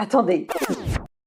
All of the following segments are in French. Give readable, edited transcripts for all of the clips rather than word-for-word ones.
Attendez,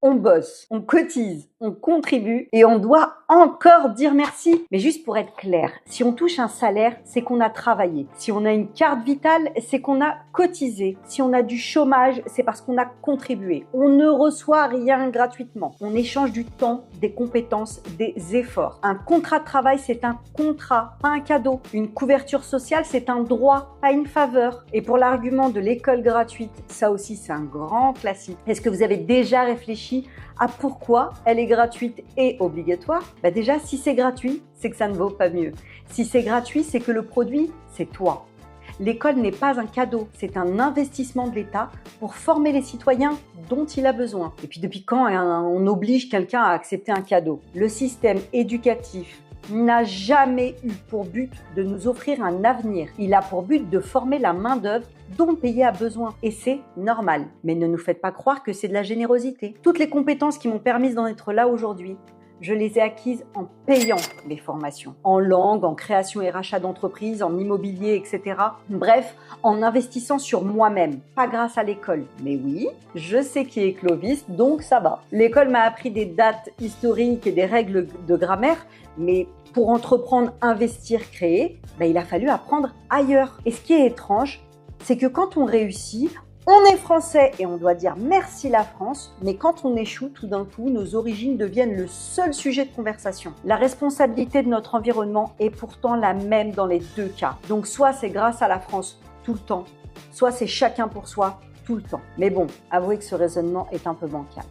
on bosse, on cotise, on contribue et on doit encore dire merci. Mais juste pour être clair, si on touche un salaire, c'est qu'on a travaillé. Si on a une carte vitale, c'est qu'on a cotisé. Si on a du chômage, c'est parce qu'on a contribué. On ne reçoit rien gratuitement. On échange du temps, des compétences, des efforts. Un contrat de travail, c'est un contrat, pas un cadeau. Une couverture sociale, c'est un droit, pas une faveur. Et pour l'argument de l'école gratuite, ça aussi c'est un grand classique. Est-ce que vous avez déjà réfléchi à pourquoi elle est gratuite et obligatoire? Déjà, si c'est gratuit, c'est que ça ne vaut pas mieux. Si c'est gratuit, c'est que le produit, c'est toi. L'école n'est pas un cadeau, c'est un investissement de l'État pour former les citoyens dont il a besoin. Et puis depuis quand on oblige quelqu'un à accepter un cadeau? Le système éducatif n'a jamais eu pour but de nous offrir un avenir. Il a pour but de former la main-d'œuvre dont le pays a besoin. Et c'est normal. Mais ne nous faites pas croire que c'est de la générosité. Toutes les compétences qui m'ont permis d'en être là aujourd'hui, je les ai acquises en payant mes formations. En langue, en création et rachat d'entreprises, en immobilier, etc. Bref, en investissant sur moi-même. Pas grâce à l'école. Mais oui, je sais qui est Clovis, donc ça va. L'école m'a appris des dates historiques et des règles de grammaire, mais pour entreprendre, investir, créer, il a fallu apprendre ailleurs. Et ce qui est étrange, c'est que quand on réussit, on est français et on doit dire merci la France, mais quand on échoue, tout d'un coup, nos origines deviennent le seul sujet de conversation. La responsabilité de notre environnement est pourtant la même dans les deux cas. Donc soit c'est grâce à la France tout le temps, soit c'est chacun pour soi tout le temps. Mais bon, avouez que ce raisonnement est un peu bancal.